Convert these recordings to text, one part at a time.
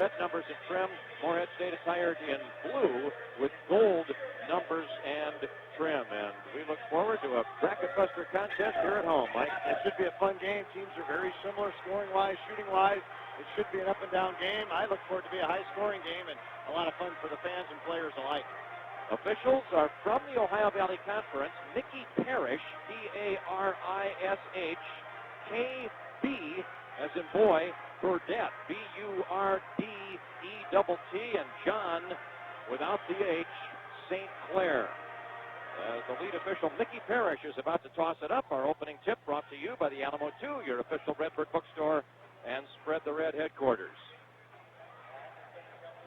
red numbers and trim. Morehead State attired in blue with gold numbers and trim. And we look forward to a bracket buster contest here at home, Mike. It should be a fun game. Teams are very similar scoring-wise, shooting-wise. It should be an up-and-down game. I look forward to be a high-scoring game and a lot of fun for the fans and players alike. Officials are from the Ohio Valley Conference. Mickey Parrish, P-A-R-I-S-H, K-B, as in boy, Burdett, B-U-R-D-E-T-T, and John, without the H, St. Clair. As the lead official, Mickey Parrish, is about to toss it up. Our opening tip brought to you by the Alamo 2, your official Redbird bookstore, and Spread the Red headquarters.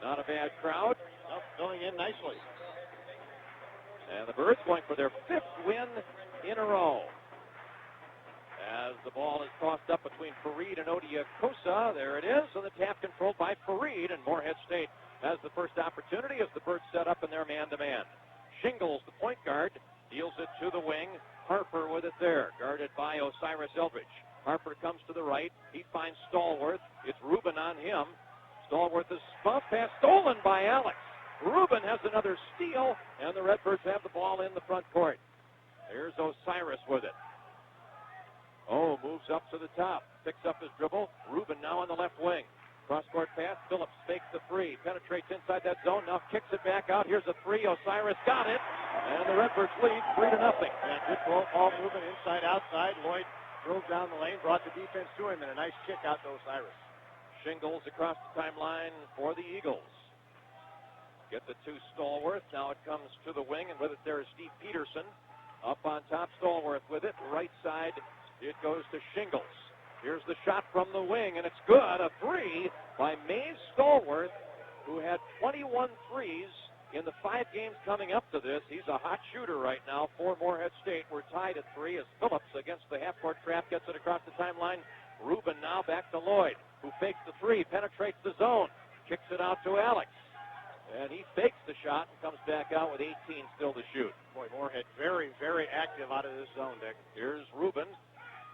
Not a bad crowd. Nope, going in nicely. And the Birds going for their 5th win in a row. As the ball is tossed up between Fareed and Odiakosa, there it is. So the tap controlled by Fareed, and Morehead State has the first opportunity as the Birds set up in their man-to-man. Shingles, the point guard, deals it to the wing. Harper with it there, guarded by Osiris Eldridge. Harper comes to the right. He finds Stallworth. It's Rubin on him. Stallworth is spun pass stolen by Alex. Rubin has another steal, and the Redbirds have the ball in the front court. There's Osiris with it. Oh, moves up to the top. Picks up his dribble. Rubin now on the left wing. Cross-court pass. Phillips fakes the three. Penetrates inside that zone. Now kicks it back out. Here's a three. Osiris got it. And the Redbirds lead 3-0. Yeah, good ball movement inside, outside. Lloyd drove down the lane, brought the defense to him, and a nice kick out to Osiris. Shingles across the timeline for the Eagles. Get the two Stallworth. Now it comes to the wing, and with it there is Steve Peterson. Up on top, Stallworth with it. Right side, it goes to Shingles. Here's the shot from the wing, and it's good. A three by Mays Stallworth, who had 21 threes in the 5 games coming up to this. He's a hot shooter right now for Morehead State. We're tied at 3 as Phillips against the half-court trap gets it across the timeline. Rubin now back to Lloyd, who fakes the three, penetrates the zone, kicks it out to Alex. And he fakes the shot and comes back out with 18 still to shoot. Boy, Morehead very, very active out of this zone, Dick. Here's Rubin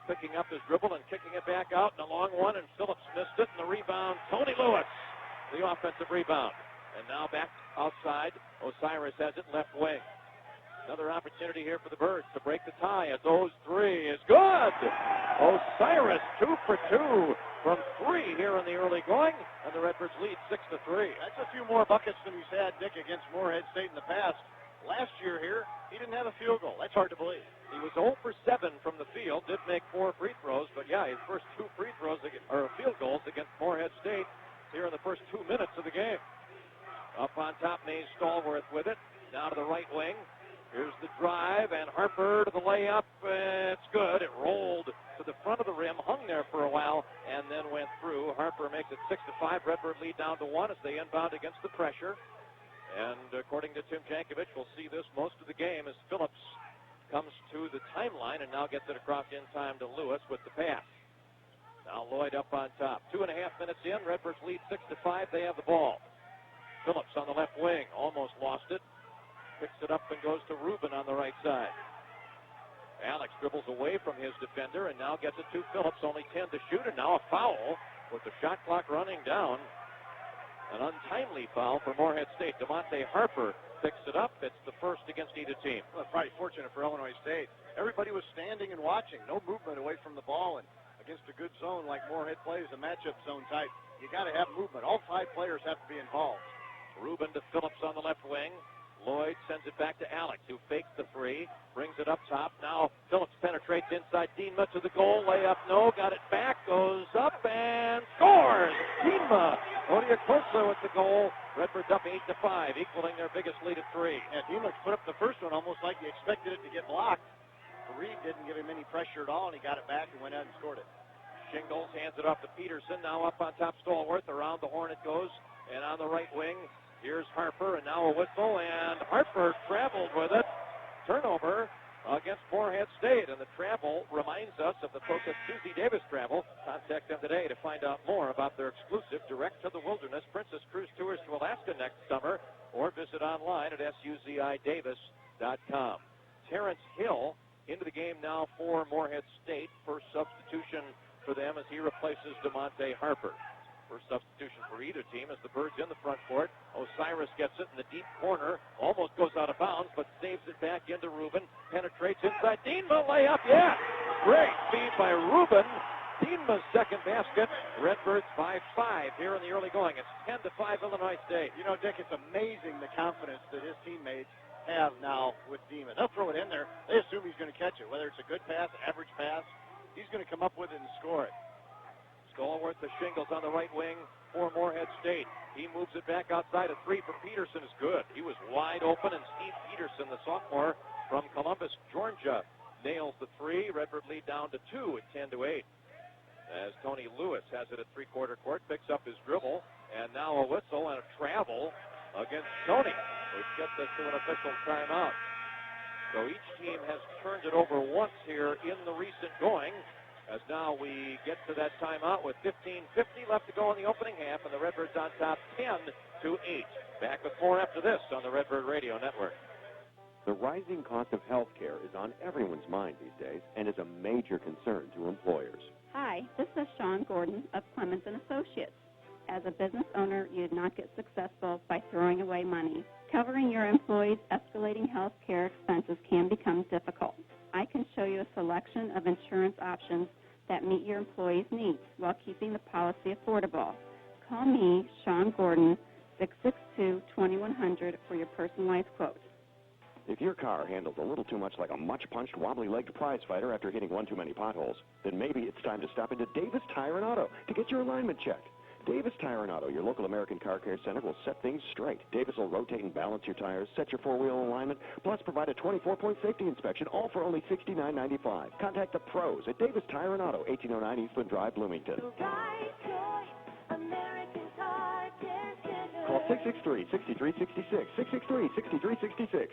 picking up his dribble and kicking it back out, and a long one, and Phillips missed it, and the rebound, Tony Lewis, the offensive rebound. And now back outside, Osiris has it left wing. Another opportunity here for the Birds to break the tie as those three is good. Osiris 2 for 2 from 3 here in the early going, and the Redbirds lead 6-3. That's a few more buckets than he's had, Dick, against Morehead State in the past. Last year here, he didn't have a field goal. That's hard to believe. He was 0 for 7 from the field, did make 4 free throws, but yeah, his first 2 free throws or field goals against Morehead State here in the first 2 minutes of the game. Up on top, Mays Stallworth with it. Down to the right wing. Here's the drive, and Harper to the layup. It's good. It rolled to the front of the rim, hung there for a while, and then went through. Harper makes it 6-5. Redbird lead down to 1 as they inbound against the pressure. And according to Tim Jankovic, we'll see this most of the game as Phillips comes to the timeline and now gets it across in time to Lewis with the pass. Now Lloyd up on top. 2.5 minutes in. Redbirds lead 6-5. They have the ball. Phillips on the left wing. Almost lost it. Picks it up and goes to Rubin on the right side. Alex dribbles away from his defender and now gets it to Phillips. Only 10 to shoot, and now a foul with the shot clock running down. An untimely foul for Morehead State. DeMonte Harper picks it up. It's the first against either team. Well, it's probably fortunate for Illinois State. Everybody was standing and watching. No movement away from the ball, and against a good zone like Morehead plays, a matchup zone type, you got to have movement. All 5 players have to be involved. Rubin to Phillips on the left wing. Lloyd sends it back to Alex, who fakes the three, brings it up top. Now Phillips penetrates inside Dienma to the goal. Layup, no, got it back, goes up and scores! Dienma, Odiakosa with the goal. Redbirds up 8-5, equaling their biggest lead at 3. Yeah, Dienma put up the first one almost like he expected it to get blocked. Reed didn't give him any pressure at all, and he got it back and went out and scored it. Shingles hands it off to Peterson. Now up on top, Stallworth. Around the horn it goes, and on the right wing, here's Harper, and now a whistle, and Harper traveled with it. Turnover against Morehead State, and the travel reminds us of the Focus Susie Davis travel. Contact them today to find out more about their exclusive Direct to the Wilderness Princess Cruise Tours to Alaska next summer, or visit online at suzidavis.com. Terrence Hill into the game now for Morehead State. First substitution for them as he replaces DeMonte Harper. First substitution for either team as the Birds in the front court. Osiris gets it in the deep corner. Almost goes out of bounds, but saves it back into Rubin. Penetrates inside. Dienma layup. Yeah! Great feed by Rubin. Dienma's second basket. Redbirds by 5 here in the early going. It's 10-5 Illinois State. You know, Dick, it's amazing the confidence that his teammates have now with Dienma. They'll throw it in there. They assume he's going to catch it. Whether it's a good pass, average pass, he's going to come up with it and score it. Stallworth to Shingles on the right wing for Morehead State. He moves it back outside. A three for Peterson is good. He was wide open, and Steve Peterson, the sophomore from Columbus, Georgia, nails the three. Redbird lead down to 2 at 10-8. As Tony Lewis has it at three-quarter court, picks up his dribble, and now a whistle and a travel against Tony, which gets us to an official timeout. So each team has turned it over once here in the recent going, as now we get to that timeout with 15:50 left to go in the opening half, and the Redbirds on top 10-8. Back with more after this on the Redbird Radio Network. The rising cost of health care is on everyone's mind these days and is a major concern to employers. Hi, this is Sean Gordon of Clemens & Associates. As a business owner, you do not get successful by throwing away money. Covering your employees' escalating health care expenses can become difficult. I can show you a selection of insurance options that meet your employees' needs while keeping the policy affordable. Call me, Sean Gordon, 662-2100 for your personalized quote. If your car handles a little too much like a much-punched, wobbly-legged prize fighter after hitting one too many potholes, then maybe it's time to stop into Davis Tire and Auto to get your alignment checked. Davis Tire and Auto, your local American car care center, will set things straight. Davis will rotate and balance your tires, set your four-wheel alignment, plus provide a 24-point safety inspection, all for only $69.95. Contact the pros at Davis Tire and Auto, 1809 Eastland Drive, Bloomington. Call 663-6366, 663-6366.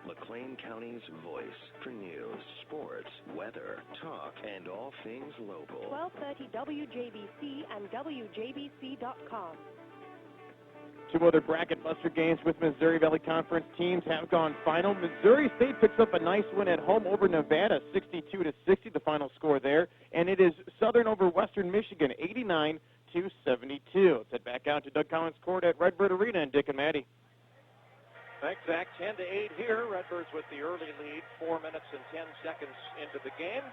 McLean County's voice for news, sports, weather, talk, and all things local. 1230 WJBC and WJBC.com. Two other bracket buster games with Missouri Valley Conference teams have gone final. Missouri State picks up a nice win at home over Nevada, 62-60, the final score there. And it is Southern over Western Michigan, 89-72. Let's head back out to Doug Collins Court at Redbird Arena and Dick and Maddie. Thanks, Zach. 10-8 here. Redbirds with the early lead, 4 minutes and 10 seconds into the game.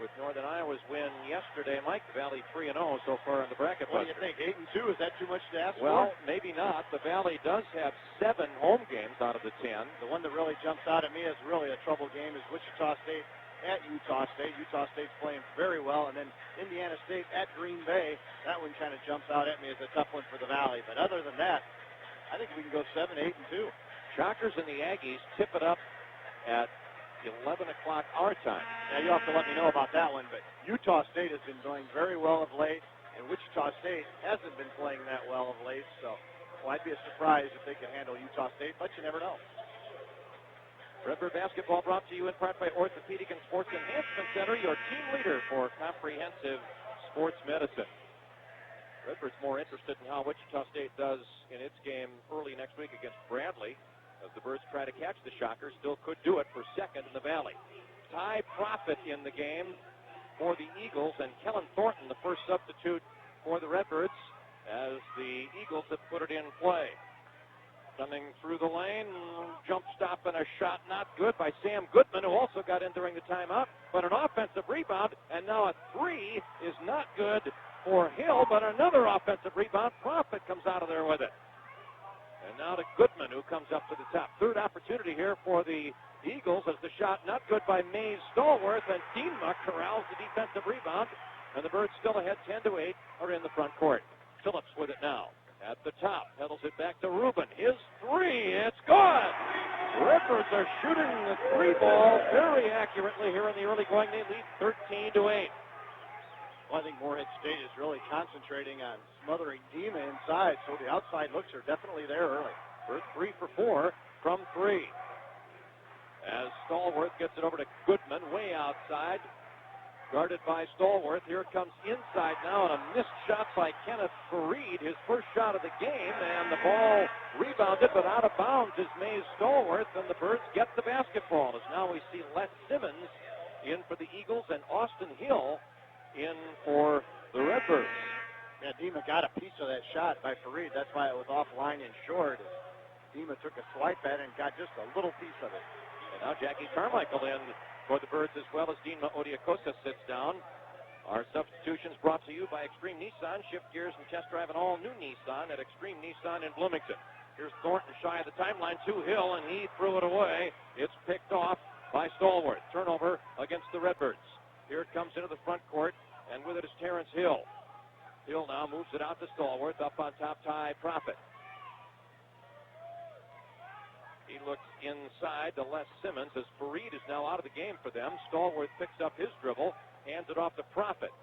With Northern Iowa's win yesterday, Mike, Valley 3-0 so far in the bracket. What do you think, 8-2? Is that too much to ask for? Well, maybe not. The Valley does have 7 home games out of the 10. The one that really jumps out at me as really a trouble game is Wichita State at Utah State. Utah State's playing very well. And then Indiana State at Green Bay. That one kind of jumps out at me as a tough one for the Valley. But other than that, I think we can go 7-8-2. Shockers and the Aggies tip it up at 11 o'clock our time. Now, you'll have to let me know about that one, but Utah State has been playing very well of late, and Wichita State hasn't been playing that well of late, so I'd be surprised if they could handle Utah State, but you never know. Redbird basketball brought to you in part by Orthopedic and Sports Enhancement Center, your team leader for comprehensive sports medicine. Redbird's more interested in how Wichita State does in its game early next week against Bradley. As the Birds try to catch the Shockers, still could do it for second in the Valley. Ty Profit in the game for the Eagles, and Kellen Thornton, the first substitute for the Redbirds, as the Eagles have put it in play. Coming through the lane, jump stop and a shot not good by Sam Goodman, who also got in during the timeout, but an offensive rebound, and now a three is not good for Hill, but another offensive rebound. Profit comes out of there with it. And now to Goodman, who comes up to the top. Third opportunity here for the Eagles as the shot not good by Mays Stallworth, and Dienma corrals the defensive rebound, and the Birds still ahead 10-8 are in the front court. Phillips with it now at the top, pedals it back to Rubin. His three, it's good! Redbirds are shooting the three ball very accurately here in the early going. They lead 13-8. Well, I think Morehead State is really concentrating on smothering Dienma inside, so the outside looks are definitely there early. Birds 3 for 4 from 3. As Stallworth gets it over to Goodman, way outside, guarded by Stallworth. Here it comes inside now, and a missed shot by Kenneth Fareed, his first shot of the game, and the ball rebounded, but out of bounds is Mays Stallworth, and the Birds get the basketball. As now we see Les Simmons in for the Eagles and Austin Hill in for the Redbirds. Yeah, Dima got a piece of that shot by Farid. That's why it was offline and short. Dima took a swipe at it and got just a little piece of it. And now Jackie Carmichael in for the Birds as well as Dima Odiakosa sits down. Our substitutions brought to you by Extreme Nissan. Shift gears and test drive an all-new Nissan at Extreme Nissan in Bloomington. Here's Thornton shy of the timeline to Hill, and he threw it away. It's picked off by Stallworth. Turnover against the Redbirds. Here it comes into the front court, and with it is Terrence Hill. Hill now moves it out to Stallworth. Up on top, Ty Profit. He looks inside to Les Simmons as Farid is now out of the game for them. Stallworth picks up his dribble, hands it off to Profit.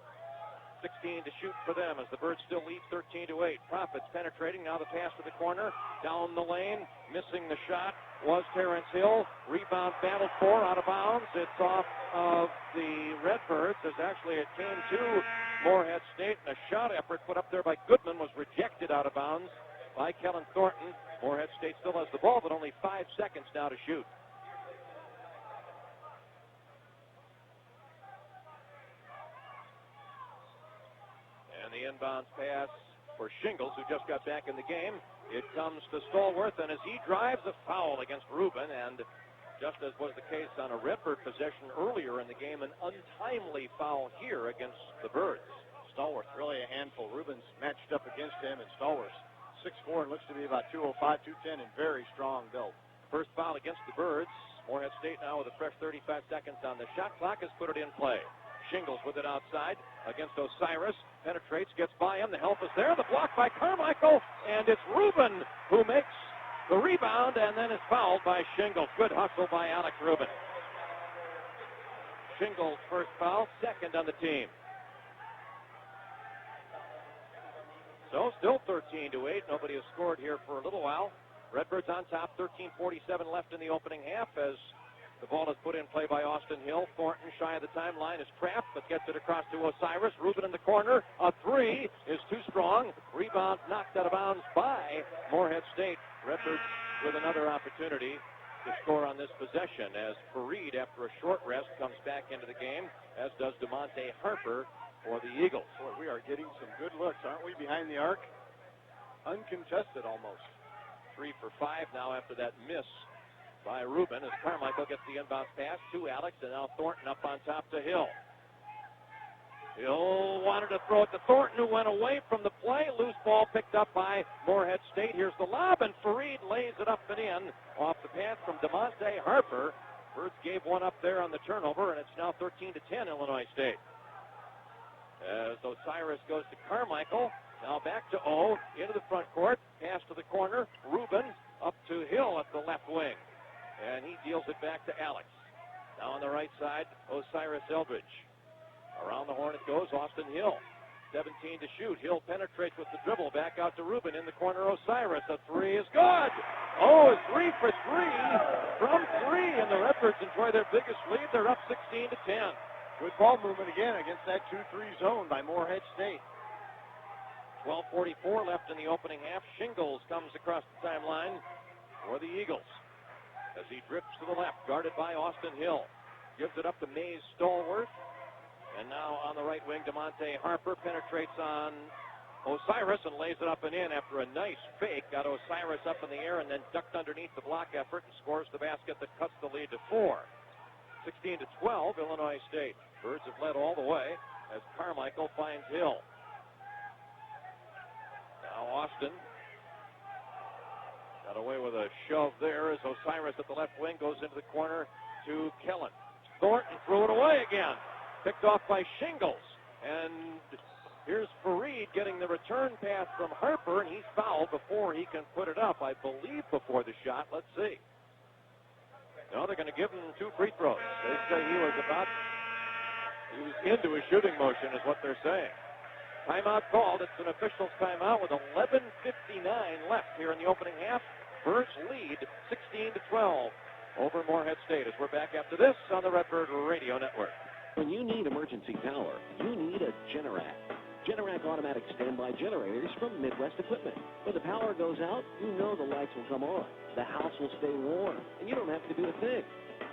16 to shoot for them as the Birds still lead 13-8. Profit's penetrating. Now the pass to the corner. Down the lane. Missing the shot was Terrence Hill. Rebound battled for, out of bounds. It's off of the Redbirds as actually it came to Morehead State. And a shot effort put up there by Goodman was rejected out of bounds by Kellen Thornton. Morehead State still has the ball, but only 5 seconds now to shoot. And the inbounds pass for Shingles, who just got back in the game. It comes to Stallworth, and as he drives, a foul against Rubin, and just as was the case on a Redbird possession earlier in the game, an untimely foul here against the Birds. Stallworth really a handful. Rubin's matched up against him, and Stallworth 6'4" and looks to be about 205, 210, and very strong build. First foul against the Birds. Morehead State now with a fresh 35 seconds on the shot clock has put it in play. Shingles with it outside against Osiris. Penetrates, gets by him. The help is there. The block by Carmichael, and it's Rubin who makes the rebound and then is fouled by Shingles. Good hustle by Alex Rubin. Shingles' first foul, second on the team. So still 13-8. Nobody has scored here for a little while. Redbirds on top, 13:47 left in the opening half as the ball is put in play by Austin Hill. Thornton shy of the timeline is trapped, but gets it across to Osiris. Rubin in the corner. A three is too strong. Rebound knocked out of bounds by Morehead State. Redbirds with another opportunity to score on this possession as Farid, after a short rest, comes back into the game, as does DeMonte Harper for the Eagles. Boy, we are getting some good looks, aren't we, behind the arc? Uncontested almost. 3 for 5 now after that miss by Rubin as Carmichael gets the inbound pass to Alex, and now Thornton up on top to Hill. Hill wanted to throw it to Thornton, who went away from the play. Loose ball picked up by Morehead State. Here's the lob, and Farid lays it up and in off the pass from DeMonte Harper. Birds gave one up there on the turnover, and it's now 13-10 Illinois State. As Osiris goes to Carmichael, now back to O, into the front court, pass to the corner, Rubin up to Hill at the left wing, and he deals it back to Alex. Now on the right side, Osiris Eldridge. Around the horn it goes, Austin Hill, 17 to shoot. Hill penetrates with the dribble, back out to Rubin, in the corner, Osiris, a three is good! Oh, 3 for 3 from 3, and the Redbirds enjoy their biggest lead. They're up 16-10. Good ball movement again against that 2-3 zone by Morehead State. 12:44 left in the opening half. Shingles comes across the timeline for the Eagles as he drifts to the left, guarded by Austin Hill. Gives it up to Mays Stallworth. And now on the right wing, DeMonte Harper penetrates on Osiris and lays it up and in after a nice fake. Got Osiris up in the air and then ducked underneath the block effort and scores the basket that cuts the lead to 4. 16-12, Illinois State. Birds have led all the way as Carmichael finds Hill. Now Austin got away with a shove there as Osiris at the left wing goes into the corner to Kellen. Thornton threw it away again. Picked off by Shingles. And here's Farid getting the return pass from Harper, and he's fouled before he can put it up. I believe before the shot. Let's see. No, they're going to give him 2 free throws. They say he was into a shooting motion is what they're saying. Timeout called. It's an official's timeout with 11:59 left here in the opening half. Birds lead 16-12 over Morehead State as we're back after this on the Redbird Radio Network. When you need emergency power, you need a Generac. Generac automatic standby generators from Midwest Equipment. When the power goes out, you know the lights will come on. The house will stay warm, and you don't have to do a thing.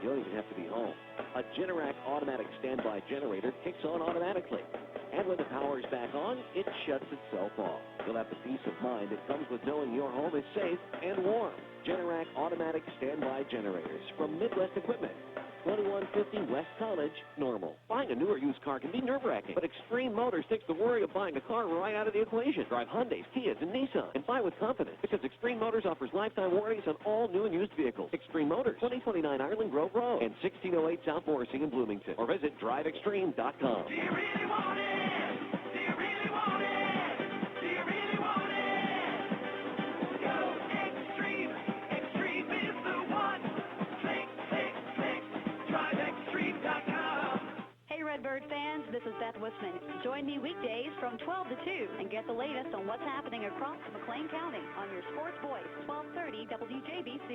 You don't even have to be home. A Generac automatic standby generator kicks on automatically. And when the power is back on, it shuts itself off. You'll have the peace of mind that comes with knowing your home is safe and warm. Generac automatic standby generators from Midwest Equipment. 2150 West College, Normal. Buying a new or used car can be nerve-wracking, but Extreme Motors takes the worry of buying a car right out of the equation. Drive Hyundais, Kias, and Nissan, and buy with confidence, because Extreme Motors offers lifetime warranties on all new and used vehicles. Extreme Motors, 2029 Ireland Grove Road, and 1608 South Morrissey in Bloomington. Or visit driveextreme.com. Do you really want it? Do you really want it? Do you really want it? Go Extreme. Extreme is the one. Click, click, click. DriveExtreme.com. Hey Redbird fans, this is Beth Wisman. Join me weekdays from 12 to 2 and get the latest on what's happening across McLean County on your Sports Voice, 1230 WJBC.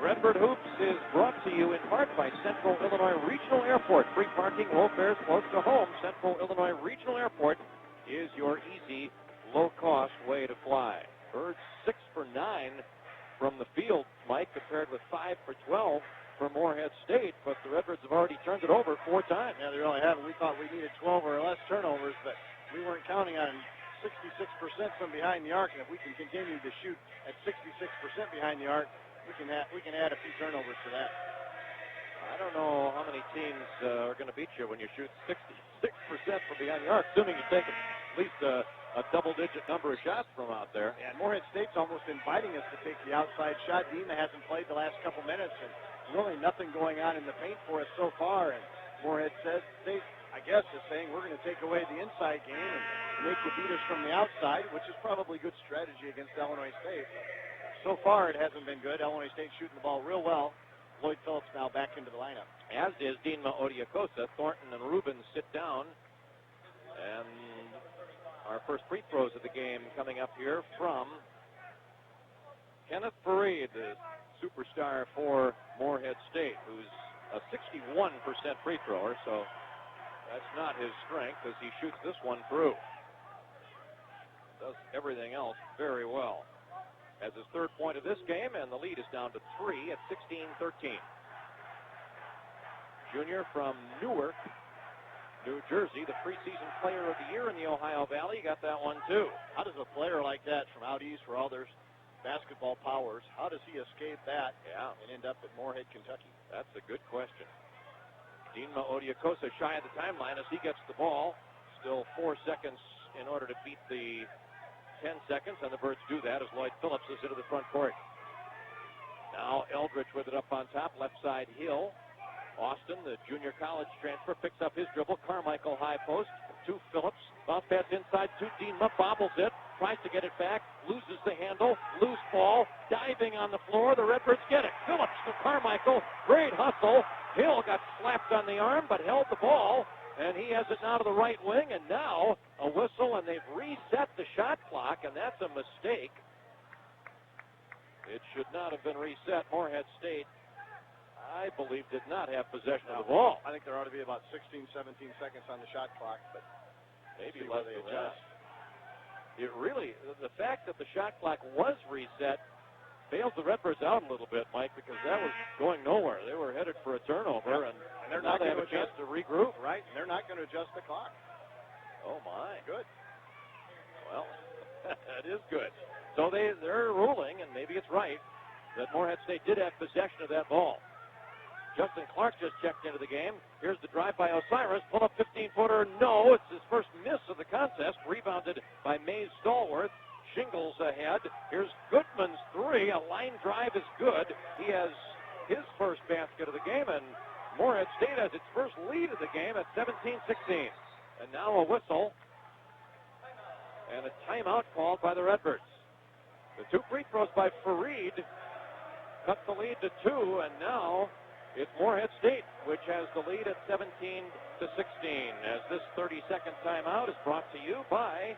Redbird Hoops is brought to you in part by Central Illinois Regional Airport. Free parking, low fares close to home. Central Illinois Regional Airport is your easy, low-cost way to fly. Birds 6 for 9 from the field, Mike, compared with 5 for 12 for Morehead State, but the Redbirds have already turned it over 4 times. Yeah, they really haven't. We thought we needed 12 or less turnovers, but we weren't counting on 66% from behind the arc, and if we can continue to shoot at 66% behind the arc, we can add a few turnovers to that. I don't know how many teams are going to beat you when you shoot 66% from behind the arc, assuming you take at least a double-digit number of shots from out there. Yeah, and Morehead State's almost inviting us to take the outside shot. Dima hasn't played the last couple minutes, and really nothing going on in the paint for us so far. And Morehead State, I guess, is saying we're going to take away the inside game and make you beat us from the outside, which is probably good strategy against Illinois State. So far, it hasn't been good. Illinois State shooting the ball real well. Lloyd Phillips now back into the lineup. As is Dinma Odiakosa. Thornton and Rubin sit down. And our first free throws of the game coming up here from Kenneth Fareed, the superstar for Morehead State, who's a 61% free thrower, so that's not his strength as he shoots this one through. Does everything else very well. Has his third point of this game, and the lead is down to 3 at 16-13. Junior from Newark, New Jersey, the preseason player of the year in the Ohio Valley. Got that one, too. How does a player like that from out east, where all their basketball powers, how does he escape that and end up at Morehead, Kentucky? That's a good question. Dinma Odiakosa shy of the timeline as he gets the ball. Still 4 seconds in order to beat the 10 seconds, and the Birds do that as Lloyd Phillips is into the front court. Now Eldridge with it up on top, left side Hill. Austin, the junior college transfer, picks up his dribble. Carmichael high post to Phillips. Bounce pass inside to Dinma, bobbles it, tries to get it back, loses the handle, loose ball, diving on the floor. The Redbirds get it. Phillips to Carmichael, great hustle. Hill got slapped on the arm but held the ball, and he has it now to the right wing, and now a whistle, and they've reset the shot clock, and that's a mistake. It should not have been reset. Morehead State, I believe, did not have possession of the ball. I think there ought to be about 16, 17 seconds on the shot clock, but maybe less than that. It really, the fact that the shot clock was reset bails the Redbirds out a little bit, Mike, because that was going nowhere. They were headed for a turnover, and they're now not they have a chance to regroup. Right, and they're not going to adjust the clock. Oh, my. Good. Well, that is good. So they're ruling, and maybe it's right, that Morehead State did have possession of that ball. Justin Clark just checked into the game. Here's the drive by Osiris. Pull up 15-footer. No, it's his first miss of the contest. Rebounded by Mays Stallworth. Shingles ahead. Here's Goodman's three. A line drive is good. He has his first basket of the game, and Morehead State has its first lead of the game at 17-16. And now a whistle and a timeout called by the Redbirds. The two free throws by Fareed cut the lead to 2, and now it's Morehead State, which has the lead at 17-16, as this 30-second timeout is brought to you by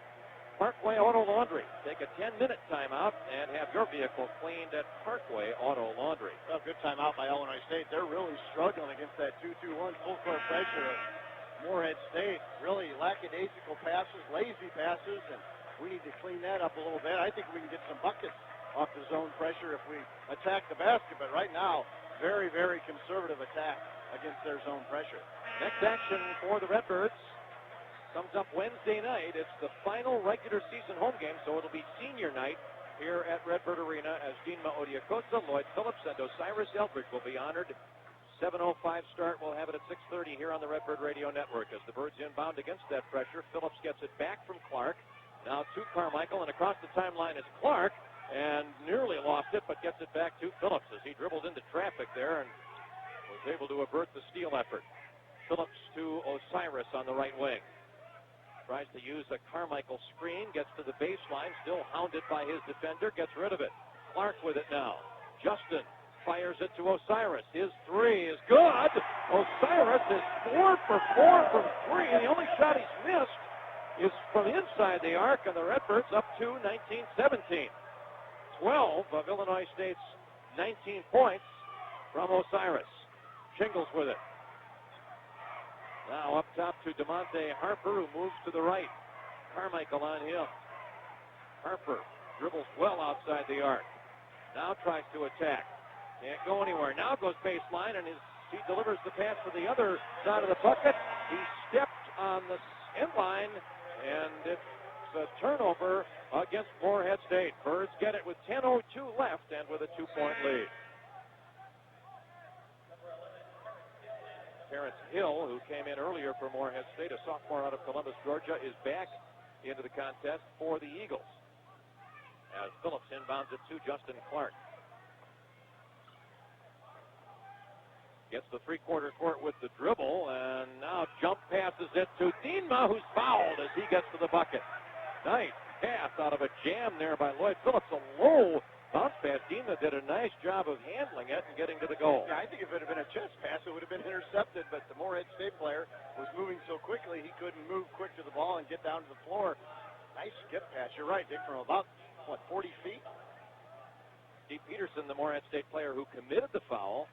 Parkway Auto Laundry. Take a 10-minute timeout and have your vehicle cleaned at Parkway Auto Laundry. Well, good timeout by Illinois State. They're really struggling against that 2-2-1 full-court pressure of Morehead State. Really lackadaisical passes, lazy passes, and we need to clean that up a little bit. I think we can get some buckets off the zone pressure if we attack the basket. But right now, very, very conservative attack against their zone pressure. Next action for the Redbirds comes up Wednesday night. It's the final regular season home game, so it'll be senior night here at Redbird Arena as Dinma Odiakosa, Lloyd Phillips, and Osiris Eldridge will be honored. 7:05 start. We'll have it at 6:30 here on the Redbird Radio Network. As the Birds inbound against that pressure, Phillips gets it back from Clark. Now to Carmichael, and across the timeline is Clark, and nearly lost it, but gets it back to Phillips as he dribbled into traffic there and was able to avert the steal effort. Phillips to Osiris on the right wing. Tries to use a Carmichael screen, gets to the baseline, still hounded by his defender, gets rid of it. Clark with it now. Justin fires it to Osiris. His three is good. Osiris is 4 for 4 from three. The only shot he's missed is from inside the arc, and the Redbirds up to 19-17. 12 of Illinois State's 19 points from Osiris. Shingles with it. Now up top to DeMonte Harper, who moves to the right. Carmichael on him. Harper dribbles well outside the arc. Now tries to attack. Can't go anywhere. Now goes baseline, and he delivers the pass to the other side of the bucket. He stepped on the end line, and it's a turnover against Morehead State. Birds get it with 10:02 left and with a 2-point lead. Terrence Hill, who came in earlier for Morehead State, a sophomore out of Columbus, Georgia, is back into the contest for the Eagles. As Phillips inbounds it to Justin Clark. Gets the three-quarter court with the dribble, and now jump passes it to Dinma, who's fouled as he gets to the bucket. Nice pass out of a jam there by Lloyd Phillips. A low bounce pass. Dinma did a nice job of handling it and getting to the goal. Yeah, I think if it had been a chest pass, it would have been intercepted, but the Morehead State player was moving so quickly, he couldn't move quick to the ball and get down to the floor. Nice skip pass. You're right, Dick, from about, 40 feet? Steve Peterson, the Morehead State player who committed the foul,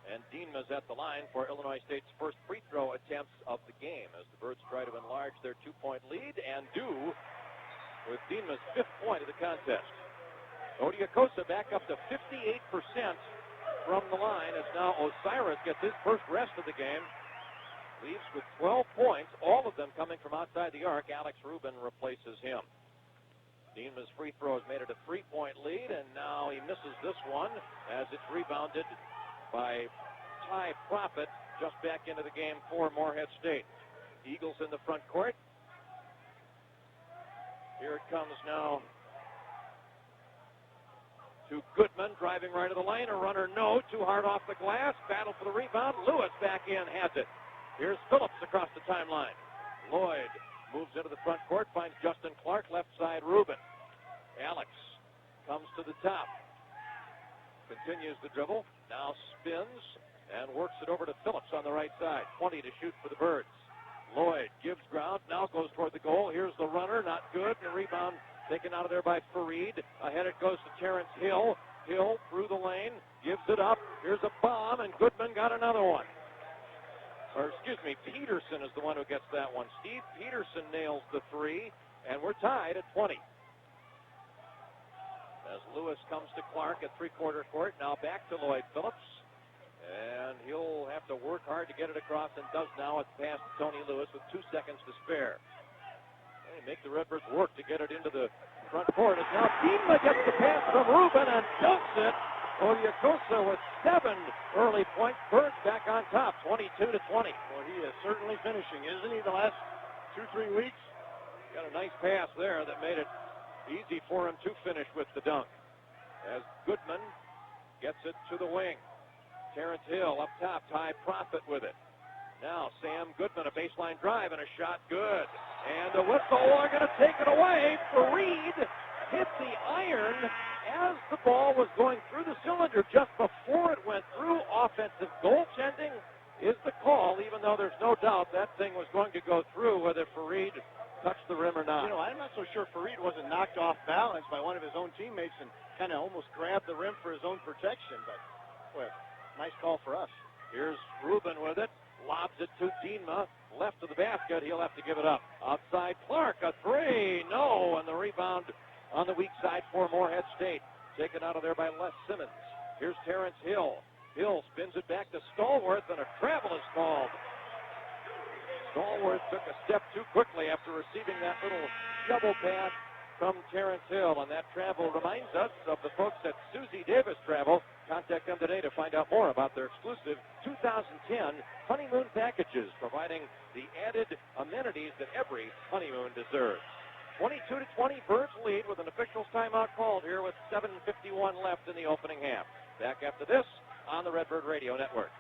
and Dinma's at the line for Illinois State's first free throw attempts of the game as the Birds try to enlarge their 2-point lead and do with Dinma's 5th point of the contest. Odiakosa back up to 58% from the line as now Osiris gets his first rest of the game. Leaves with 12 points, all of them coming from outside the arc. Alex Rubin replaces him. Dinma's free throws made it a 3-point lead, and now he misses this one as it's rebounded by Ty Profit just back into the game for Morehead State. Eagles in the front court. Here it comes now to Goodman, driving right of the lane. A runner, no, too hard off the glass. Battle for the rebound. Lewis back in, has it. Here's Phillips across the timeline. Lloyd moves into the front court, finds Justin Clark, left side Rubin. Alex comes to the top. Continues the dribble, now spins and works it over to Phillips on the right side. 20 to shoot for the Birds. Lloyd gives ground, now goes toward the goal. Here's the runner, not good. The rebound taken out of there by Fareed. Ahead it goes to Terrence Hill. Hill through the lane, gives it up. Here's a bomb, and Goodman got another one. Peterson is the one who gets that one. Steve Peterson nails the three, and we're tied at 20. As Lewis comes to Clark at three-quarter court, now back to Lloyd Phillips, and he'll have to work hard to get it across, and does now. It's past Tony Lewis with 2 seconds to spare. They make the Redbirds work to get it into the front court. As now Dinma gets the pass from Rubin and dunks it. Odiakosa with 7 early points. Birds back on top, 22 to 20. Well, he is certainly finishing, isn't he, the last 2-3 weeks? Got a nice pass there that made it easy for him to finish with the dunk. As Goodman gets it to the wing. Terrence Hill up top, Ty Profit with it. Now Sam Goodman, a baseline drive and a shot good. And the whistle are going to take it away. Fareed hit the iron as the ball was going through the cylinder just before it went through. Offensive goaltending is the call, even though there's no doubt that thing was going to go through whether Fareed touched the rim or not. You know, I'm not so sure Fareed wasn't knocked off balance by one of his own teammates and kind of almost grabbed the rim for his own protection. But, well, nice call for us. Here's Rubin with it. Lobs it to Dinma. Left of the basket. He'll have to give it up. Outside Clark, a three. No, and the rebound on the weak side for Morehead State. taken out of there by Les Simmons. Here's Terrence Hill. Hill spins it back to Stallworth, and a travel is called. Stallworth took a step too quickly after receiving that little shovel pass from Terrence Hill, and that travel reminds us of the folks at Susie Davis Travel. Contact them today to find out more about their exclusive 2010 honeymoon packages, providing the added amenities that every honeymoon deserves. 22-20, Birds lead with an official's timeout called here with 7:51 left in the opening half. Back after this on the Redbird Radio Network.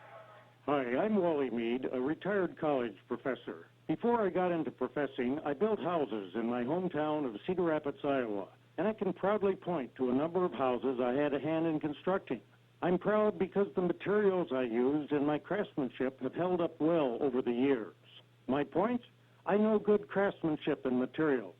Hi, I'm Wally Mead, a retired college professor. Before I got into professing, I built houses in my hometown of Cedar Rapids, Iowa, and I can proudly point to a number of houses I had a hand in constructing. I'm proud because the materials I used and my craftsmanship have held up well over the years. My point? I know good craftsmanship and materials.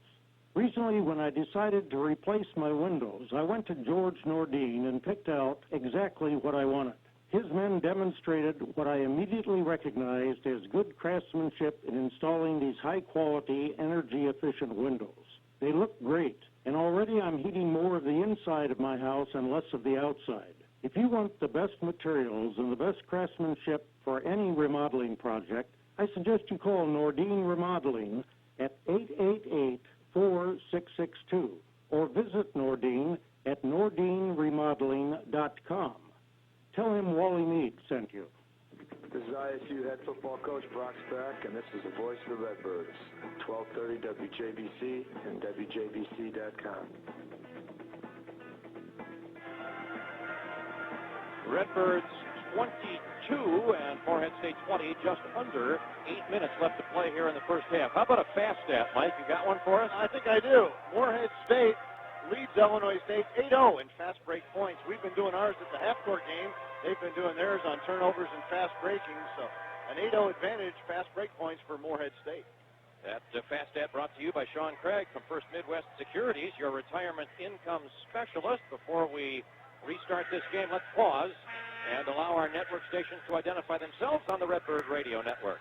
Recently, when I decided to replace my windows, I went to George Nordine and picked out exactly what I wanted. His men demonstrated what I immediately recognized as good craftsmanship in installing these high-quality, energy-efficient windows. They look great, and already I'm heating more of the inside of my house and less of the outside. If you want the best materials and the best craftsmanship for any remodeling project, I suggest you call Nordine Remodeling at 888-4662 or visit Nordine at nordineremodeling.com. Tell him Wally Mead sent you. This is ISU head football coach Brock Speck, and this is the voice of the Redbirds, 1230 WJBC and WJBC.com. Redbirds 22 and Morehead State 20, just under 8 minutes left to play here in the first half. How about a fast stat, Mike? You got one for us? I think I do. Morehead State leads Illinois State 8-0 in fast break points. We've been doing ours at the half-court game. They've been doing theirs on turnovers and fast breaking. So an 8-0 advantage, fast break points for Morehead State. That fast stat brought to you by Sean Craig from First Midwest Securities, your retirement income specialist. Before we restart this game, let's pause and allow our network stations to identify themselves on the Redbird Radio Network.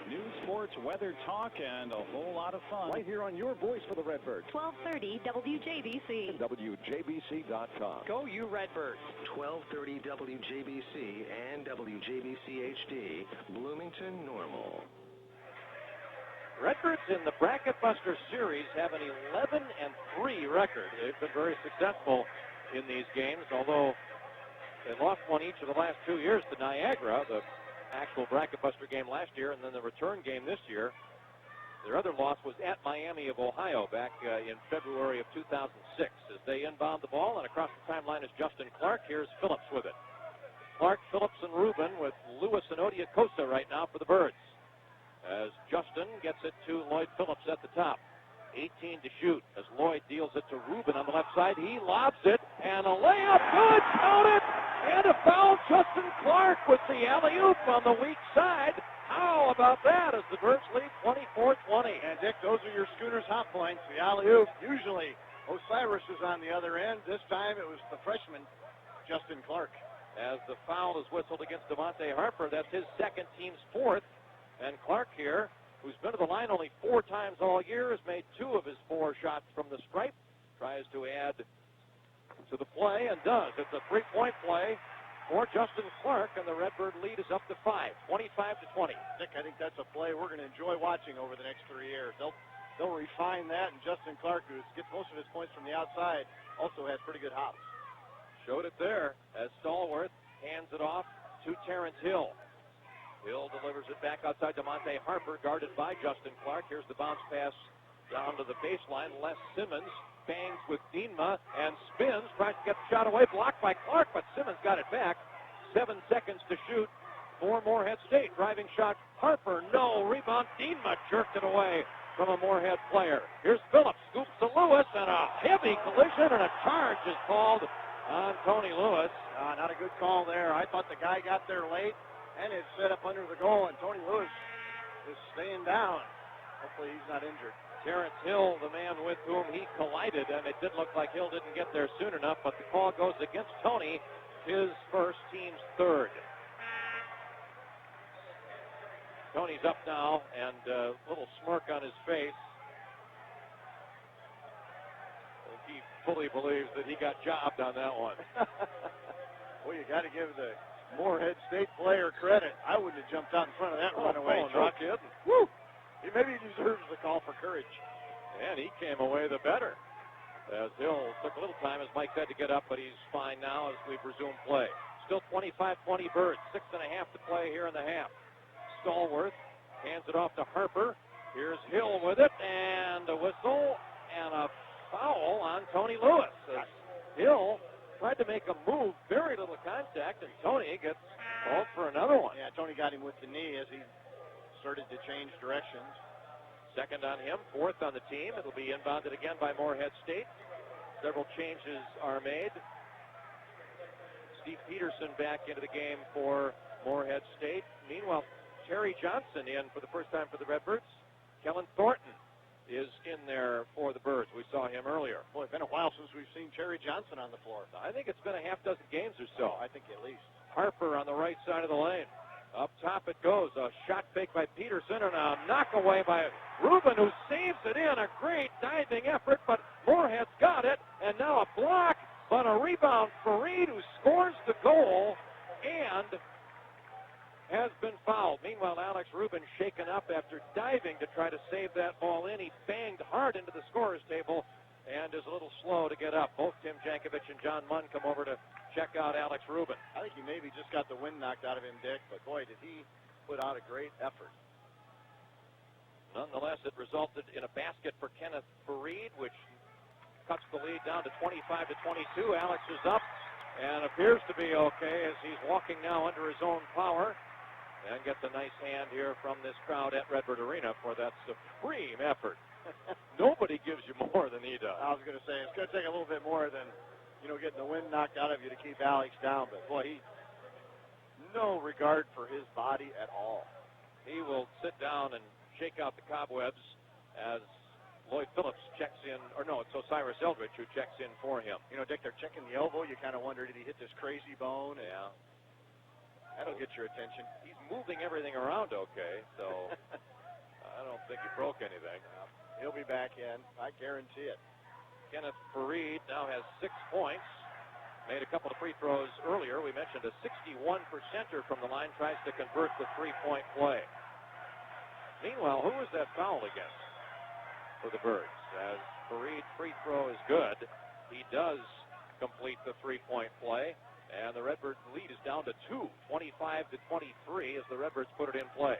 News, sports, weather, talk, and a whole lot of fun. Right here on your voice for the Redbirds. 1230 WJBC. WJBC.com. Go you Redbirds. 1230 WJBC and WJBC HD, Bloomington Normal. Redbirds in the Bracket Buster Series have an 11-3 record. They've been very successful in these games, although they lost one each of the last 2 years to Niagara, the actual Bracket Buster game last year, and then the return game this year. Their other loss was at Miami of Ohio back in February of 2006 as they inbound the ball, and across the timeline is Justin Clark. Here's Phillips with it. Clark, Phillips, and Rubin with Lewis and Odiakosa right now for the Birds. As Justin gets it to Lloyd Phillips at the top. 18 to shoot as Lloyd deals it to Rubin on the left side. He lobs it, and a layup, good, count it, and a foul. Justin Clark with the alley-oop on the weak side. How about that as the Birds lead 24-20? And, Dick, those are your Schooners hot points. The alley-oop, usually Osiris is on the other end. This time it was the freshman, Justin Clark. As the foul is whistled against Devontae Harper, that's his second, team's fourth. And Clark here, who's been to the line only 4 times all year, has made 2 of his 4 shots from the stripe. Tries to add to the play and does. It's a 3-point play for Justin Clark, and the Redbird lead is up to 5, 25-20. Nick, I think that's a play we're going to enjoy watching over the next 3 years. They'll refine that, and Justin Clark, who gets most of his points from the outside, also has pretty good hops. Showed it there as Stallworth hands it off to Terrence Hill. Hill delivers it back outside to Monte Harper, guarded by Justin Clark. Here's the bounce pass down to the baseline. Les Simmons bangs with Dienma and spins, tries to get the shot away, blocked by Clark, but Simmons got it back. 7 seconds to shoot for Morehead State. Driving shot, Harper, no, rebound, Dienma jerked it away from a Morehead player. Here's Phillips, scoops to Lewis, and a heavy collision, and a charge is called on Tony Lewis. Not a good call there. I thought the guy got there late, and it's set up under the goal, and Tony Lewis is staying down. Hopefully he's not injured. Terrence Hill, the man with whom he collided, and it did look like Hill didn't get there soon enough, but the call goes against Tony, his first, team's third. Tony's up now, and a little smirk on his face. He fully believes that he got jobbed on that one. Well, you got to give the Morehead State player credit. I wouldn't have jumped out in front of that runaway truck. No kidding. Woo! Maybe he deserves the call for courage. And he came away the better. As Hill took a little time, as Mike said, to get up, but he's fine now as we resume play. Still 25-20 Birds. 6.5 to play here in the half. Stallworth hands it off to Harper. Here's Hill with it, and a whistle and a foul on Tony Lewis. As Hill tried to make a move, very little contact, and Tony gets called for another one. Yeah, Tony got him with the knee as he started to change directions. Second on him, fourth on the team. It'll be inbounded again by Morehead State. Several changes are made. Steve Peterson back into the game for Morehead State. Meanwhile, Terry Johnson in for the first time for the Redbirds. Kellen Thornton is in there for the Birds. We saw him earlier. Boy, it's been a while since we've seen Terry Johnson on the floor. I think it's been a half dozen games or so. I think at least. Harper on the right side of the lane. Up top it goes. A shot fake by Peterson and a knockaway by Rubin, who saves it in. A great diving effort, but Morehead's got it. And now a block, but a rebound for Reed, who scores the goal and has been fouled. Meanwhile, Alex Rubin shaken up after diving to try to save that ball in. He banged hard into the scorer's table and is a little slow to get up. Both Tim Jankovic and John Munn come over to check out Alex Rubin. I think he maybe just got the wind knocked out of him, Dick, but boy, did he put out a great effort. Nonetheless, it resulted in a basket for Kenneth Fareed, which cuts the lead down to 25-22. Alex is up and appears to be okay as he's walking now under his own power and gets a nice hand here from this crowd at Redbird Arena for that supreme effort. Nobody gives you more than he does. I was going to say, it's going to take a little bit more than, getting the wind knocked out of you to keep Alex down. But, boy, he no regard for his body at all. He will sit down and shake out the cobwebs as Lloyd Phillips checks in. Or, no, it's Osiris Eldridge who checks in for him. Dick, they're checking the elbow. You kind of wonder, did he hit this crazy bone? Yeah. That'll get your attention. He's moving everything around okay, so I don't think he broke anything. He'll be back in. I guarantee it. Kenneth Fareed now has 6 points. Made a couple of free throws earlier. We mentioned a 61%er from the line tries to convert the three-point play. Meanwhile, who is that foul against for the Birds? As Fareed's free throw is good, he does complete the three-point play, and the Redbirds lead is down to 2, 25-23 as the Redbirds put it in play.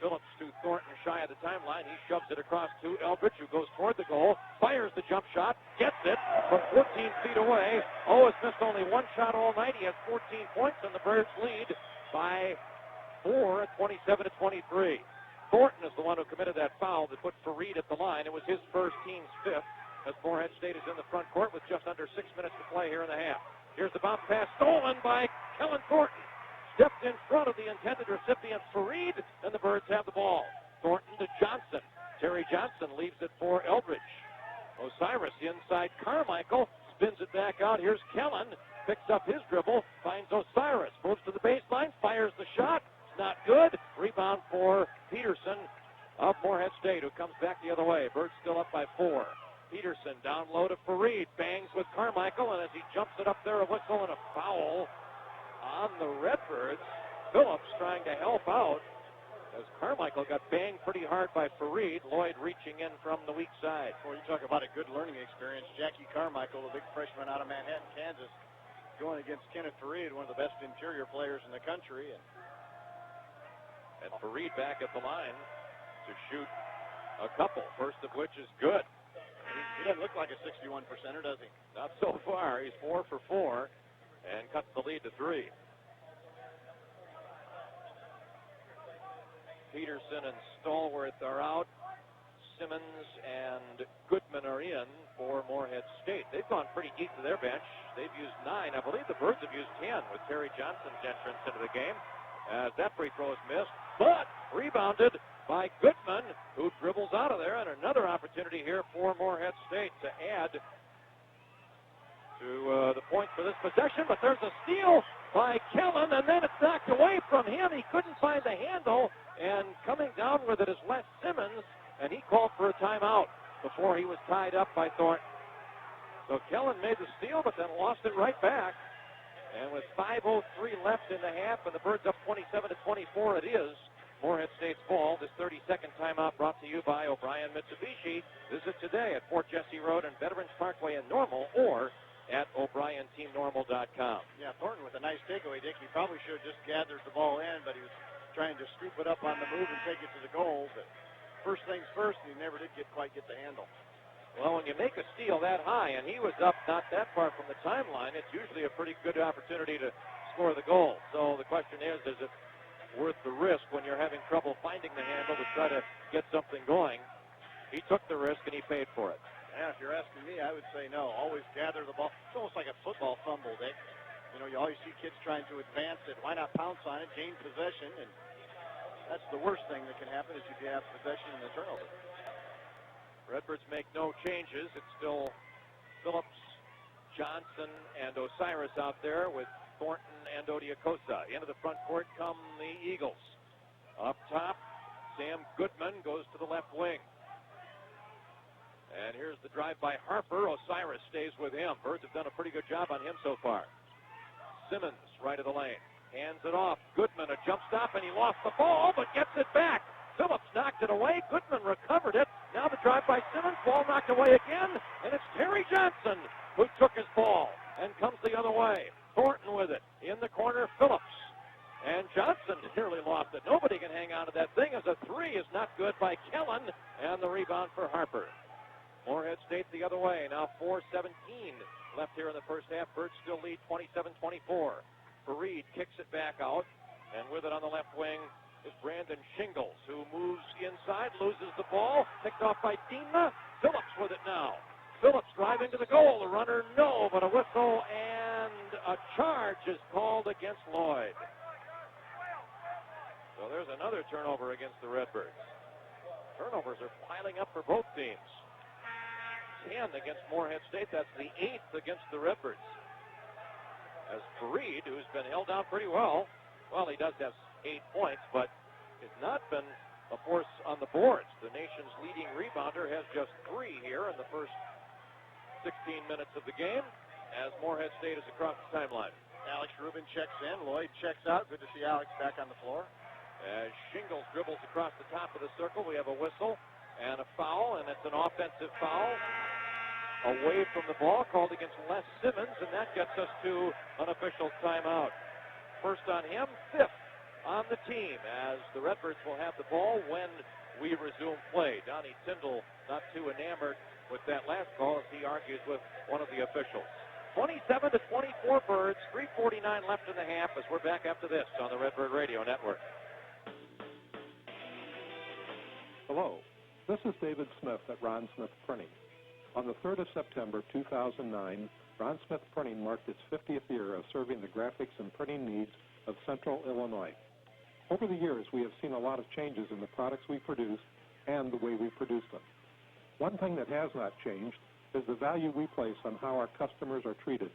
Phillips to Thornton shy of the timeline. He shoves it across to Eldridge, who goes toward the goal, fires the jump shot, gets it from 14 feet away. Has missed only one shot all night. He has 14 points, and the Birds lead by 4 at 27-23. Thornton is the one who committed that foul that put Fareed at the line. It was his first, team's fifth, as Morehead State is in the front court with just under 6 minutes to play here in the half. Here's the bounce pass stolen by Kellen Thornton. Stepped in front of the intended recipient, Fareed, and the Birds have the ball. Thornton to Johnson. Terry Johnson leaves it for Eldridge. Osiris inside Carmichael, spins it back out. Here's Kellen, picks up his dribble, finds Osiris, moves to the baseline, fires the shot. It's not good. Rebound for Peterson of Morehead State, who comes back the other way. Birds still up by 4. Peterson down low to Fareed, bangs with Carmichael, and as he jumps it up there, a whistle and a foul on the Redbirds. Phillips trying to help out as Carmichael got banged pretty hard by Fareed. Lloyd reaching in from the weak side. Well, you talk about a good learning experience. Jackie Carmichael, the big freshman out of Manhattan, Kansas, going against Kenneth Fareed, one of the best interior players in the country. And Fareed back at the line to shoot a couple, first of which is good. He doesn't look like a 61%er, does he? Not so far. He's 4 for 4. And cuts the lead to 3. Peterson and Stallworth are out. Simmons and Goodman are in for Morehead State. They've gone pretty deep to their bench. They've used 9. I believe the Birds have used 10 with Terry Johnson's entrance into the game. As that free throw is missed, but rebounded by Goodman, who dribbles out of there. And another opportunity here for Morehead State to add to the point for this possession, but there's a steal by Kellen, and then it's knocked away from him. He couldn't find the handle, and coming down with it is Les Simmons, and he called for a timeout before he was tied up by Thornton. So Kellen made the steal, but then lost it right back. And with 5:03 left in the half, and the Birds up 27-24, it is Morehead State's ball. This 30-second timeout brought to you by O'Brien Mitsubishi. Visit today at Fort Jesse Road and Veterans Parkway in Normal, or at O'BrienTeamNormal.com. Yeah, Thornton with a nice takeaway, Dick. He probably should have just gathered the ball in, but he was trying to scoop it up on the move and take it to the goal. But first things first, and he never did quite get the handle. Well, when you make a steal that high, and he was up not that far from the timeline, it's usually a pretty good opportunity to score the goal. So the question is it worth the risk when you're having trouble finding the handle to try to get something going? He took the risk, and he paid for it. Yeah, if you're asking me, I would say no. Always gather the ball. It's almost like a football fumble, Dick. You know, you always see kids trying to advance it. Why not pounce on it, gain possession, and that's the worst thing that can happen is if you have possession and the turnover. Redbirds make no changes. It's still Phillips, Johnson, and Osiris out there with Thornton and Odiakosa. Into the front court come the Eagles. Up top, Sam Goodman goes to the left wing. And here's the drive by Harper. Osiris stays with him. Birds have done a pretty good job on him so far. Simmons, right of the lane. Hands it off. Goodman, a jump stop, and he lost the ball, but gets it back. Phillips knocked it away. Goodman recovered it. Now the drive by Simmons. Ball knocked away again, and it's Terry Johnson who took his ball and comes the other way. Thornton with it. In the corner, Phillips. And Johnson nearly lost it. Nobody can hang on to that thing as a three is not good by Kellen, and the rebound for Harper. Morehead State the other way. Now 4:17 left here in the first half. Birds still lead 27-24. Fareed kicks it back out, and with it on the left wing is Brandon Shingles, who moves inside, loses the ball, picked off by Dima. Phillips with it now. Phillips driving to the goal. The runner, no, but a whistle and a charge is called against Lloyd. So there's another turnover against the Redbirds. Turnovers are piling up for both teams. 10 against Morehead State. That's the 8th against the Redbirds. As Fareed, who's been held down pretty well, he does have 8 points, but has not been a force on the boards. The nation's leading rebounder has just 3 here in the first 16 minutes of the game as Morehead State is across the timeline. Alex Rubin checks in. Lloyd checks out. Good to see Alex back on the floor. As Shingles dribbles across the top of the circle, we have a whistle and a foul, and it's an offensive foul away from the ball called against Les Simmons, and that gets us to an official timeout. First on him, 5th on the team, as the Redbirds will have the ball when we resume play. Donnie Tyndall not too enamored with that last call as he argues with one of the officials. 27-24 Birds, 3:49 left in the half as we're back after this on the Redbird Radio Network. Hello, this is David Smith at Ron Smith Printing. On the 3rd of September 2009, Ron Smith Printing marked its 50th year of serving the graphics and printing needs of Central Illinois. Over the years, we have seen a lot of changes in the products we produce and the way we produce them. One thing that has not changed is the value we place on how our customers are treated.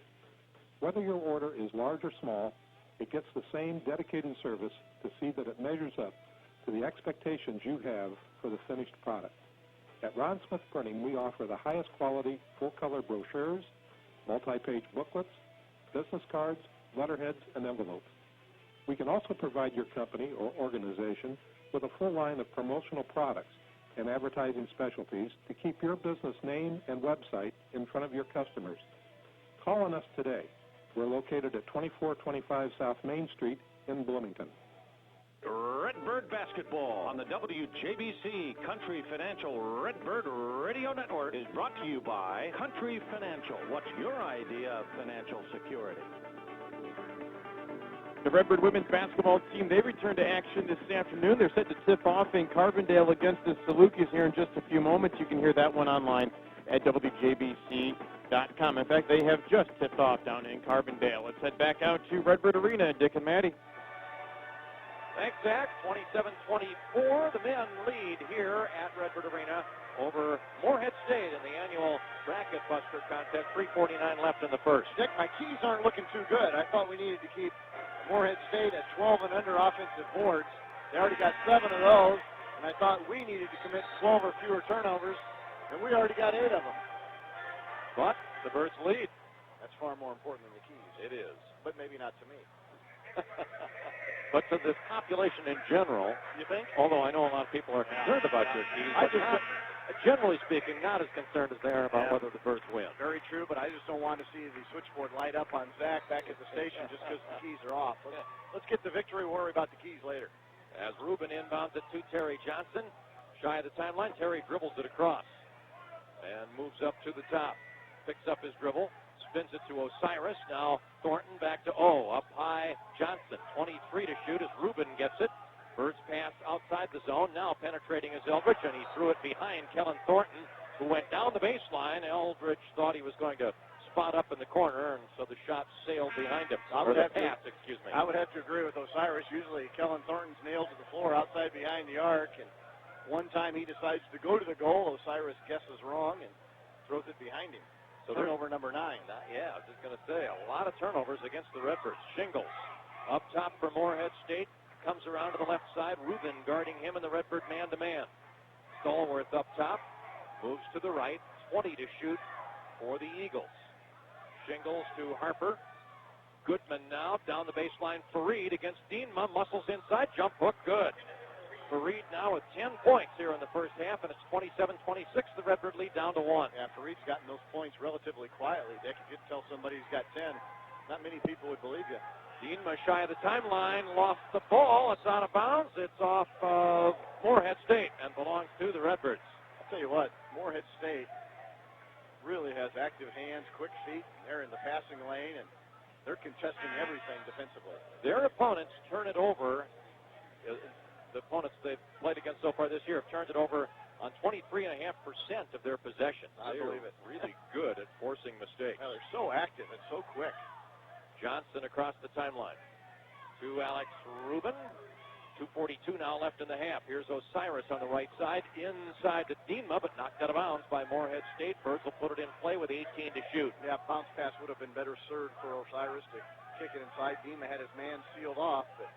Whether your order is large or small, it gets the same dedicated service to see that it measures up to the expectations you have for the finished product. At Ron Smith Printing, we offer the highest quality full-color brochures, multi-page booklets, business cards, letterheads, and envelopes. We can also provide your company or organization with a full line of promotional products and advertising specialties to keep your business name and website in front of your customers. Call on us today. We're located at 2425 South Main Street in Bloomington. Redbird basketball on the WJBC Country Financial Redbird Radio Network is brought to you by Country Financial. What's your idea of financial security? The Redbird women's basketball team, they return to action this afternoon. They're set to tip off in Carbondale against the Salukis here in just a few moments. You can hear that one online at WJBC.com. In fact, they have just tipped off down in Carbondale. Let's head back out to Redbird Arena. Dick and Maddie. Thanks, Zach. 27-24. The men lead here at Redbird Arena over Morehead State in the annual Bracket Buster contest. 3:49 left in the first. Dick, my keys aren't looking too good. I thought we needed to keep Morehead State at 12 and under offensive boards. They already got 7 of those, and I thought we needed to commit 12 or fewer turnovers, and we already got 8 of them. But The Birds lead. That's far more important than the keys. It is. But maybe not to me. But to the population in general, you think? Although I know a lot of people are concerned about your keys, but generally speaking, not as concerned as they are about whether the Birds win. Very true, but I just don't want to see the switchboard light up on Zach back at the station just because the keys are off. Let's get the victory. We'll worry about the keys later. As Ruben inbounds it to Terry Johnson, shy of the timeline, Terry dribbles it across and moves up to the top. Picks up his dribble, spins it to Osiris. Now Thornton back to O. Up high, Johnson. 23 to shoot as Ruben gets it. Birds pass outside the zone. Now penetrating is Eldridge, and he threw it behind Kellen Thornton, who went down the baseline. Eldridge thought he was going to spot up in the corner, and so the shot sailed behind him. I would have to agree with Osiris. Usually Kellen Thornton's nailed to the floor outside behind the arc, and one time he decides to go to the goal. Osiris guesses wrong and throws it behind him. So turnover number 9. Yeah, I was just going to say, a lot of turnovers against the Redbirds. Shingles up top for Morehead State. Comes around to the left side. Ruben guarding him in the Redbird man-to-man. Stallworth up top. Moves to the right. 20 to shoot for the Eagles. Shingles to Harper. Goodman now down the baseline. Fareed against Dienma. Muscles inside. Jump hook. Good. Fareed now with 10 points here in the first half, and it's 27-26. The Redbird lead down to 1. Yeah, Fareed's gotten those points relatively quietly, Dick. If you tell somebody he's got 10, not many people would believe you. Dienma shy of the timeline, lost the ball. It's out of bounds. It's off of Morehead State and belongs to the Redbirds. I'll tell you what, Morehead State really has active hands, quick feet. They're in the passing lane, and they're contesting everything defensively. Their opponents turn it over. The opponents they've played against so far this year have turned it over on 23.5% of their possession. I believe it. Really good at forcing mistakes. Yeah, they're so active and so quick. Johnson across the timeline to Alex Ruben. 2:42 now left in the half. Here's Osiris on the right side, inside to Dienma, but knocked out of bounds by Morehead State. Birds will put it in play with 18 to shoot. Yeah, bounce pass would have been better served for Osiris to kick it inside. Dienma had his man sealed off, but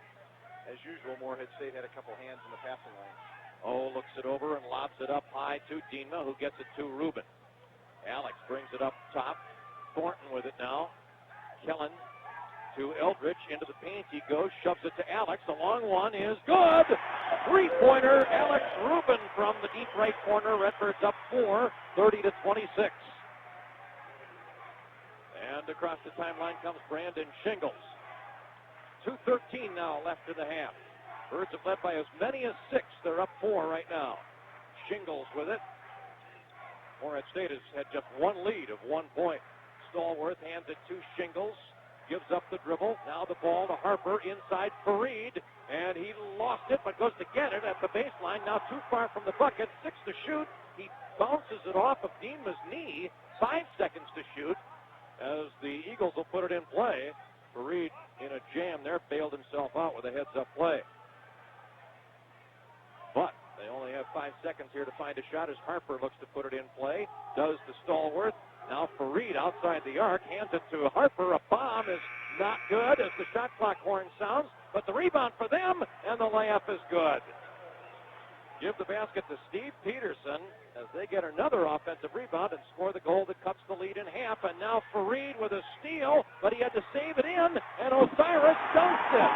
as usual, Morehead State had a couple hands in the passing lane. Oh, looks it over and lobs it up high to Dienma, who gets it to Ruben. Alex brings it up top. Thornton with it now. Kellen to Eldridge. Into the paint he goes. Shoves it to Alex. The long one is good. Three-pointer. Alex Ruben from the deep right corner. Redbirds up 4, 30-26. And across the timeline comes Brandon Shingles. 2:13 now left in the half. Birds have led by as many as 6. They're up 4 right now. Shingles with it. Morehead State has had just one lead of 1 point. Stallworth hands it to Shingles. Gives up the dribble. Now the ball to Harper inside Fareed. And he lost it, but goes to get it at the baseline. Now too far from the bucket. 6 to shoot. He bounces it off of Dienma's knee. 5 seconds to shoot as the Eagles will put it in play. Fareed in a jam there, bailed himself out with a heads-up play. But they only have 5 seconds here to find a shot as Harper looks to put it in play. Does to Stallworth. Now Fareed outside the arc, hands it to Harper. A bomb is not good as the shot clock horn sounds, but the rebound for them, and the layup is good. Give the basket to Steve Peterson as they get another offensive rebound and score the goal that cuts the lead in half. And now Fareed with a steal, but he had to save it in, and Osiris dunks it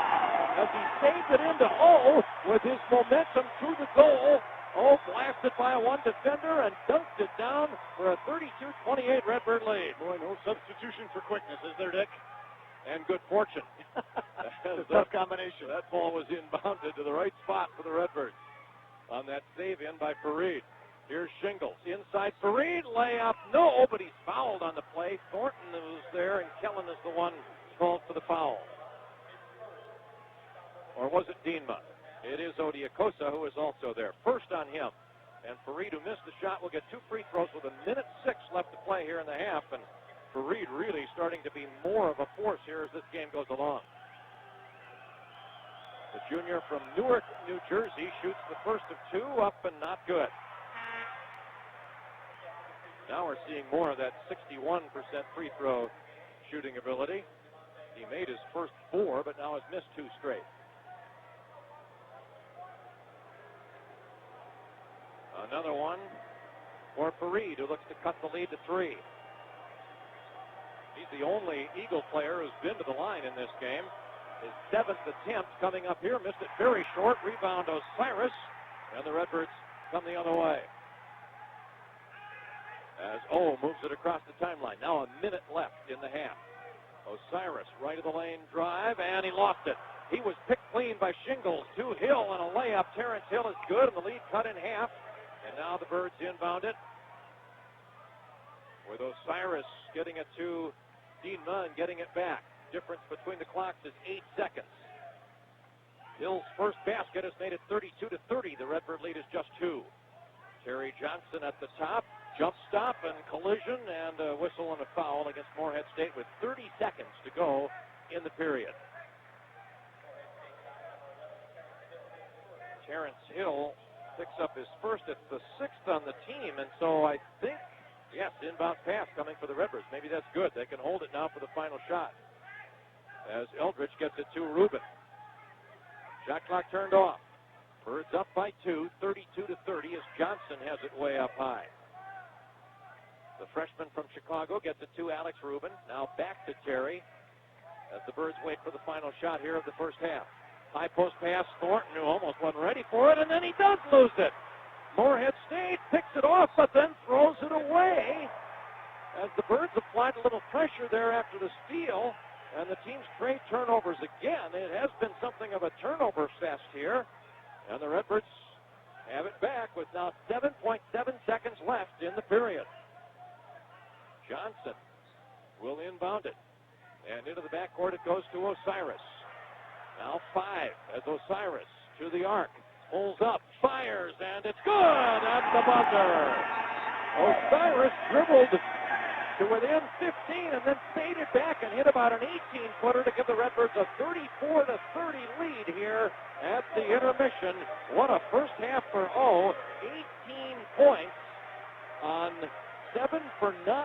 as he saved it into O with his momentum to the goal. O blasted by a one defender and dunked it down for a 32-28 Redbird lead. Boy, no substitution for quickness, is there, Dick? And good fortune. It's a tough combination. That ball was inbounded to the right spot for the Redbirds on that save in by Fareed. Here's Shingles. Inside Fareed, layup, no, but he's fouled on the play. Thornton was there, and Kellen is the one called for the foul. Or was it Dienma? It is Odiakosa who is also there. First on him. And Fareed, who missed the shot, will get 2 free throws with 1:06 left to play here in the half. And Fareed really starting to be more of a force here as this game goes along. The junior from Newark, New Jersey, shoots the first of 2, up and not good. Now we're seeing more of that 61% free throw shooting ability. He made his first 4, but now has missed 2 straight. Another one for Fareed, who looks to cut the lead to 3. He's the only Eagle player who's been to the line in this game. His 7th attempt coming up here, missed it very short. Rebound Osiris, and the Redbirds come the other way. As O moves it across the timeline. Now a minute left in the half. Osiris, right of the lane drive, and he lost it. He was picked clean by Shingles to Hill, and a layup. Terrence Hill is good, and the lead cut in half. And now the Birds inbound it, with Osiris getting it to Dean Munn, getting it back. Difference between the clocks is 8 seconds. Hill's first basket has made it 32-30. The Redbird lead is just 2. Terry Johnson at the top. Jump stop and collision and a whistle and a foul against Morehead State with 30 seconds to go in the period. Terrence Hill picks up his first. It's the 6th on the team, and so I think, yes, inbound pass coming for the Redbirds. Maybe that's good. They can hold it now for the final shot. As Eldridge gets it to Rubin. Shot clock turned off. Birds up by 2, 32-30, as Johnson has it way up high. The freshman from Chicago gets it to Alex Rubin. Now back to Terry as the Birds wait for the final shot here of the first half. High post pass, Thornton, who almost wasn't ready for it, and then he does lose it. Morehead State picks it off, but then throws it away as the Birds applied a little pressure there after the steal, and the team's trade turnovers again. It has been something of a turnover fest here, and the Redbirds have it back with now 7.7 seconds left in the period. Johnson will inbound it. And into the backcourt it goes to Osiris. Now 5 as Osiris to the arc. Pulls up, fires, and it's good at the buzzer. Osiris dribbled to within 15 and then faded back and hit about an 18-footer to give the Redbirds a 34-30 lead here at the intermission. What a first half for O. 18 points on 7 for 9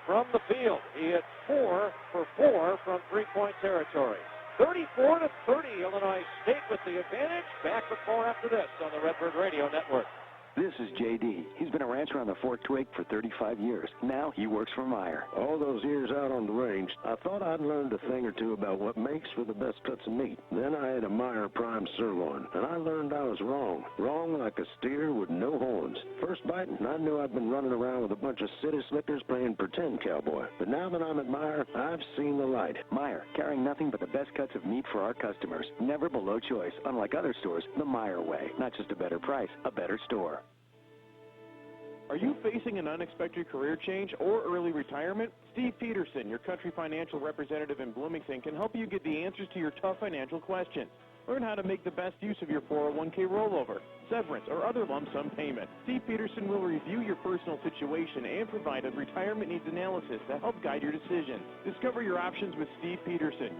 from the field. He hit 4 for 4 from three-point territory. 34-30, Illinois State with the advantage. Back with more after this on the Redbird Radio Network. This is J.D. He's been a rancher on the Fort Twig for 35 years. Now he works for Meyer. All those years out on the range, I thought I'd learned a thing or two about what makes for the best cuts of meat. Then I had a Meyer Prime Sirloin, and I learned I was wrong. Wrong like a steer with no horns. First bite, I knew I'd been running around with a bunch of city slickers playing pretend cowboy. But now that I'm at Meyer, I've seen the light. Meyer, carrying nothing but the best cuts of meat for our customers. Never below choice. Unlike other stores, the Meyer way. Not just a better price, a better store. Are you facing an unexpected career change or early retirement? Steve Peterson, your country financial representative in Bloomington, can help you get the answers to your tough financial questions. Learn how to make the best use of your 401k rollover, severance, or other lump sum payment. Steve Peterson will review your personal situation and provide a retirement needs analysis to help guide your decisions. Discover your options with Steve Peterson.